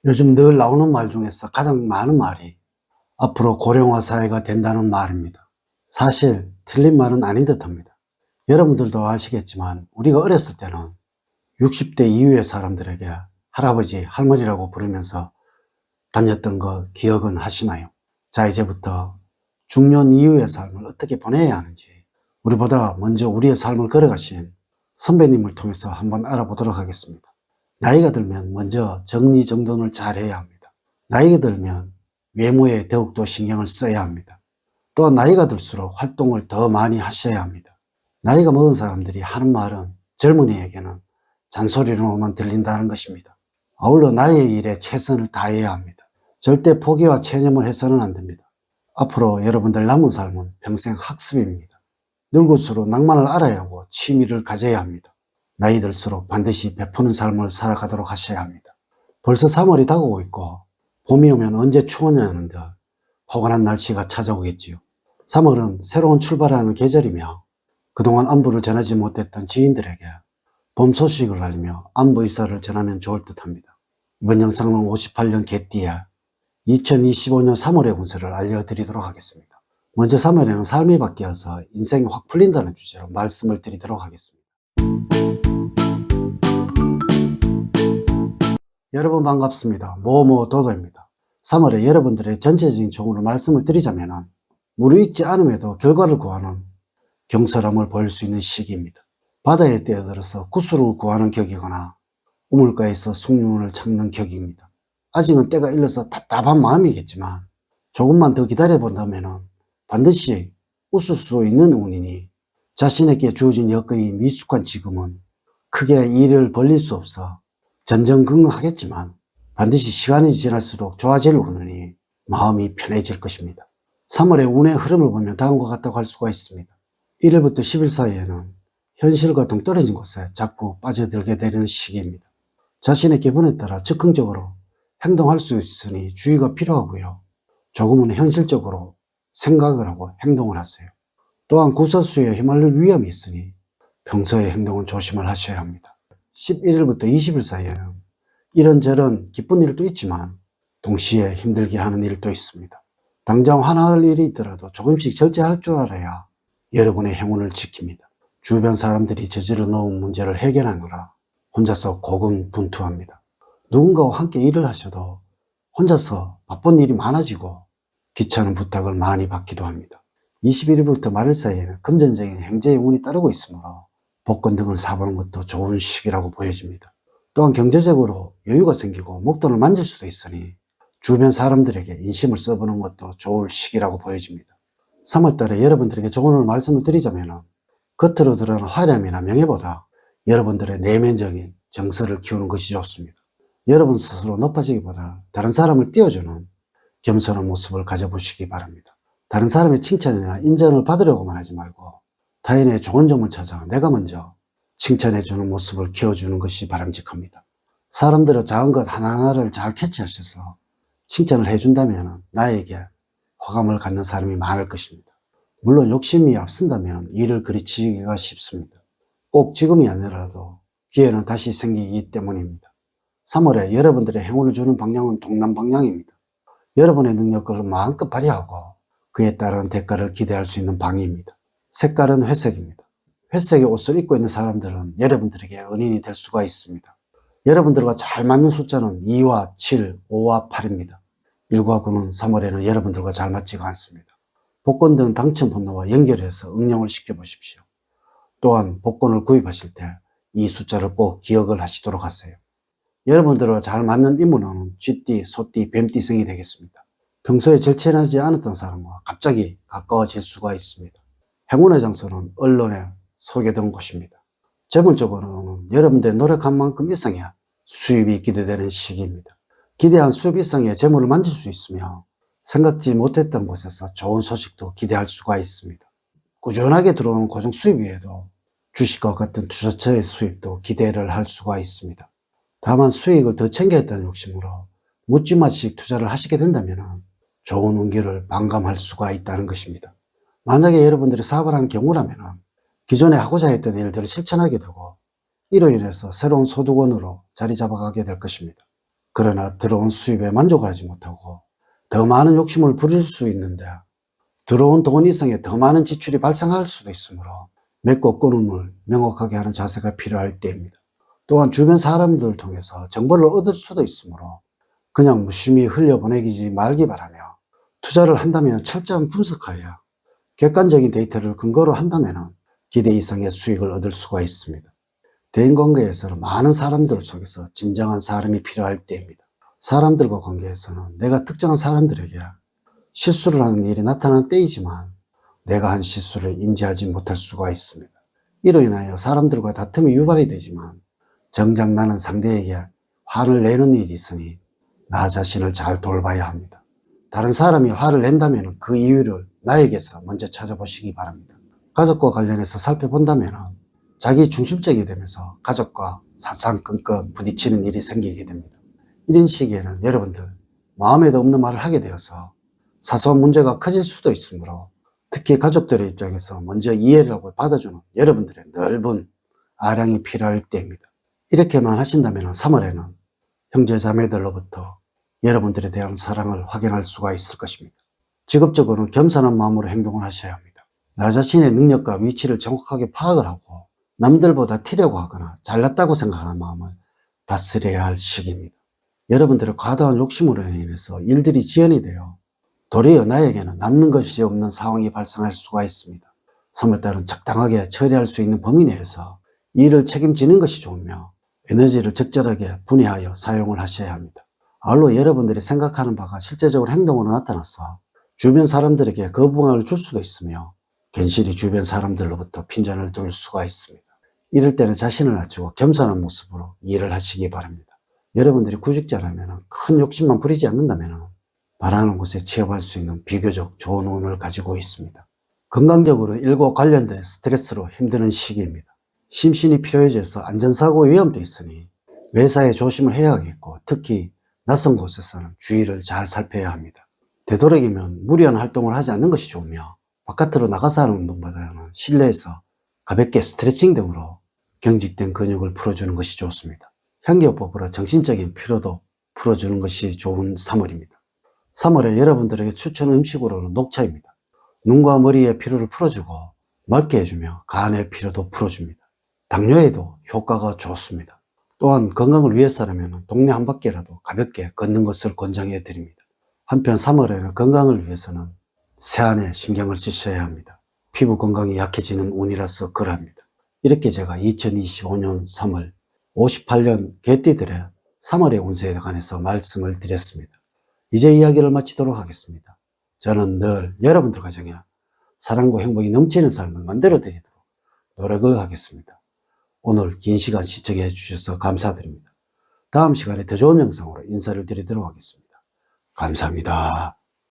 요즘 늘 나오는 말 중에서 가장 많은 말이 앞으로 고령화 사회가 된다는 말입니다. 사실 틀린 말은 아닌 듯합니다. 여러분들도 아시겠지만 우리가 어렸을 때는 60대 이후의 사람들에게 할아버지, 할머니라고 부르면서 다녔던 거 기억은 하시나요? 자, 이제부터 중년 이후의 삶을 어떻게 보내야 하는지 우리보다 먼저 우리의 삶을 걸어가신 선배님을 통해서 한번 알아보도록 하겠습니다. 나이가 들면 먼저 정리정돈을 잘 해야 합니다. 나이가 들면 외모에 더욱더 신경을 써야 합니다. 또한 나이가 들수록 활동을 더 많이 하셔야 합니다. 나이가 먹은 사람들이 하는 말은 젊은이에게는 잔소리로만 들린다는 것입니다. 아울러 나의 일에 최선을 다해야 합니다. 절대 포기와 체념을 해서는 안 됩니다. 앞으로 여러분들 남은 삶은 평생 학습입니다. 늙을수록 낭만을 알아야 하고 취미를 가져야 합니다. 나이 들수록 반드시 베푸는 삶을 살아가도록 하셔야 합니다. 벌써 3월이 다가오고 있고 봄이 오면 언제 추워냐는 듯 포근한 날씨가 찾아오겠지요. 3월은 새로운 출발하는 계절이며 그동안 안부를 전하지 못했던 지인들에게 봄 소식을 알리며 안부 의사를 전하면 좋을 듯합니다. 이번 영상은 58년 개띠에 2025년 3월의 운세를 알려드리도록 하겠습니다. 먼저 3월에는 삶이 바뀌어서 인생이 확 풀린다는 주제로 말씀을 드리도록 하겠습니다. 여러분 반갑습니다. 도도입니다. 3월에 여러분들의 전체적인 조언을 말씀을 드리자면 무르익지 않음에도 결과를 구하는 경솔함을 보일 수 있는 시기입니다. 바다에 뛰어들어서 구슬을 구하는 격이거나 우물가에서 숭늉을 찾는 격입니다. 아직은 때가 일러서 답답한 마음이겠지만 조금만 더 기다려본다면 반드시 웃을 수 있는 운이니 자신에게 주어진 여건이 미숙한 지금은 크게 일을 벌릴 수 없어 전전긍긍하겠지만 반드시 시간이 지날수록 좋아질 운이니 마음이 편해질 것입니다. 3월의 운의 흐름을 보면 다음과 같다고 할 수가 있습니다. 1일부터 10일 사이에는 현실과 동떨어진 곳에 자꾸 빠져들게 되는 시기입니다. 자신의 기분에 따라 즉흥적으로 행동할 수 있으니 주의가 필요하고요. 조금은 현실적으로 생각을 하고 행동을 하세요. 또한 구설수에 휘말릴 위험이 있으니 평소의 행동은 조심을 하셔야 합니다. 11일부터 20일 사이에는 이런저런 기쁜 일도 있지만 동시에 힘들게 하는 일도 있습니다. 당장 화날 일이 있더라도 조금씩 절제할 줄 알아야 여러분의 행운을 지킵니다. 주변 사람들이 저질러 놓은 문제를 해결하느라 혼자서 고군분투합니다. 누군가와 함께 일을 하셔도 혼자서 바쁜 일이 많아지고 귀찮은 부탁을 많이 받기도 합니다. 21일부터 말일 사이에는 금전적인 행재의 운이 따르고 있으므로 복권 등을 사보는 것도 좋은 시기라고 보여집니다. 또한 경제적으로 여유가 생기고 목돈을 만질 수도 있으니 주변 사람들에게 인심을 써보는 것도 좋을 시기라고 보여집니다. 3월달에 여러분들에게 조언을 말씀을 드리자면 겉으로 드러나는 화려함이나 명예보다 여러분들의 내면적인 정서를 키우는 것이 좋습니다. 여러분 스스로 높아지기보다 다른 사람을 띄워주는 겸손한 모습을 가져보시기 바랍니다. 다른 사람의 칭찬이나 인정을 받으려고만 하지 말고 타인의 좋은 점을 찾아 내가 먼저 칭찬해주는 모습을 키워주는 것이 바람직합니다. 사람들은 작은 것 하나하나를 잘 캐치하셔서 칭찬을 해준다면 나에게 호감을 갖는 사람이 많을 것입니다. 물론 욕심이 앞선다면 일을 그르치기가 쉽습니다. 꼭 지금이 아니라도 기회는 다시 생기기 때문입니다. 3월에 여러분들의 행운을 주는 방향은 동남 방향입니다. 여러분의 능력을 마음껏 발휘하고 그에 따른 대가를 기대할 수 있는 방입니다. 색깔은 회색입니다. 회색의 옷을 입고 있는 사람들은 여러분들에게 은인이 될 수가 있습니다. 여러분들과 잘 맞는 숫자는 2와 7, 5와 8입니다. 1과 9는 3월에는 여러분들과 잘 맞지가 않습니다. 복권 등 당첨 번호와 연결해서 응용을 시켜보십시오. 또한 복권을 구입하실 때 이 숫자를 꼭 기억을 하시도록 하세요. 여러분들과 잘 맞는 인물은 쥐띠, 소띠, 뱀띠생이 되겠습니다. 평소에 절친하지 않았던 사람과 갑자기 가까워질 수가 있습니다. 행운의 장소는 언론에 소개된 곳입니다. 재물적으로는 여러분들의 노력한 만큼 이상의 수입이 기대되는 시기입니다. 기대한 수입 이상의 재물을 만질 수 있으며 생각지 못했던 곳에서 좋은 소식도 기대할 수가 있습니다. 꾸준하게 들어오는 고정 수입 외에도 주식과 같은 투자처의 수입도 기대를 할 수가 있습니다. 다만 수익을 더 챙겨야겠다는 욕심으로 묻지마식 투자를 하시게 된다면 좋은 운기를 반감할 수가 있다는 것입니다. 만약에 여러분들이 사업을 하는 경우라면 기존에 하고자 했던 일들을 실천하게 되고 이로 인해서 새로운 소득원으로 자리 잡아가게 될 것입니다. 그러나 들어온 수입에 만족하지 못하고 더 많은 욕심을 부릴 수 있는데 들어온 돈 이상의 더 많은 지출이 발생할 수도 있으므로 맺고 끊음을 명확하게 하는 자세가 필요할 때입니다. 또한 주변 사람들을 통해서 정보를 얻을 수도 있으므로 그냥 무심히 흘려보내지 말기 바라며 투자를 한다면 철저한 분석하여 객관적인 데이터를 근거로 한다면 기대 이상의 수익을 얻을 수가 있습니다. 대인관계에서는 많은 사람들 속에서 진정한 사람이 필요할 때입니다. 사람들과 관계에서는 내가 특정한 사람들에게 실수를 하는 일이 나타나는 때이지만 내가 한 실수를 인지하지 못할 수가 있습니다. 이로 인하여 사람들과 다툼이 유발이 되지만 정작 나는 상대에게 화를 내는 일이 있으니 나 자신을 잘 돌봐야 합니다. 다른 사람이 화를 낸다면 그 이유를 나에게서 먼저 찾아보시기 바랍니다. 가족과 관련해서 살펴본다면 자기 중심적이 되면서 가족과 사상건건 부딪히는 일이 생기게 됩니다. 이런 시기에는 여러분들 마음에도 없는 말을 하게 되어서 사소한 문제가 커질 수도 있으므로 특히 가족들의 입장에서 먼저 이해를 하고 받아주는 여러분들의 넓은 아량이 필요할 때입니다. 이렇게만 하신다면 3월에는 형제자매들로부터 여러분들에 대한 사랑을 확인할 수가 있을 것입니다. 직업적으로는 겸손한 마음으로 행동을 하셔야 합니다. 나 자신의 능력과 위치를 정확하게 파악을 하고 남들보다 튀려고 하거나 잘났다고 생각하는 마음을 다스려야 할 시기입니다. 여러분들의 과다한 욕심으로 인해서 일들이 지연이 되어 도리어 나에게는 남는 것이 없는 상황이 발생할 수가 있습니다. 3월달은 적당하게 처리할 수 있는 범위 내에서 일을 책임지는 것이 좋으며 에너지를 적절하게 분해하여 사용을 하셔야 합니다. 아울러 여러분들이 생각하는 바가 실제적으로 행동으로 나타나서 주변 사람들에게 거부감을 줄 수도 있으며 괜시리 주변 사람들로부터 핀잔을 둘 수가 있습니다. 이럴 때는 자신을 낮추고 겸손한 모습으로 일을 하시기 바랍니다. 여러분들이 구직자라면 큰 욕심만 부리지 않는다면 바라는 곳에 취업할 수 있는 비교적 좋은 운을 가지고 있습니다. 건강적으로 일과 관련된 스트레스로 힘드는 시기입니다. 심신이 피로해져서 안전사고 위험도 있으니 외사에 조심을 해야 하겠고 특히 낯선 곳에서는 주의를 잘 살펴야 합니다. 되도록이면 무리한 활동을 하지 않는 것이 좋으며 바깥으로 나가서 하는 운동보다는 실내에서 가볍게 스트레칭 등으로 경직된 근육을 풀어주는 것이 좋습니다. 향기요법으로 정신적인 피로도 풀어주는 것이 좋은 3월입니다. 3월에 여러분들에게 추천 음식으로는 녹차입니다. 눈과 머리의 피로를 풀어주고 맑게 해주며 간의 피로도 풀어줍니다. 당뇨에도 효과가 좋습니다. 또한 건강을 위해서라면 동네 한 바퀴라도 가볍게 걷는 것을 권장해 드립니다. 한편 3월에는 건강을 위해서는 세안에 신경을 쓰셔야 합니다. 피부 건강이 약해지는 운이라서 그러합니다. 이렇게 제가 2025년 3월 58년 개띠들의 3월의 운세에 관해서 말씀을 드렸습니다. 이제 이야기를 마치도록 하겠습니다. 저는 늘 여러분들 가정에 사랑과 행복이 넘치는 삶을 만들어 드리도록 노력을 하겠습니다. 오늘 긴 시간 시청해 주셔서 감사드립니다. 다음 시간에 더 좋은 영상으로 인사를 드리도록 하겠습니다. 감사합니다.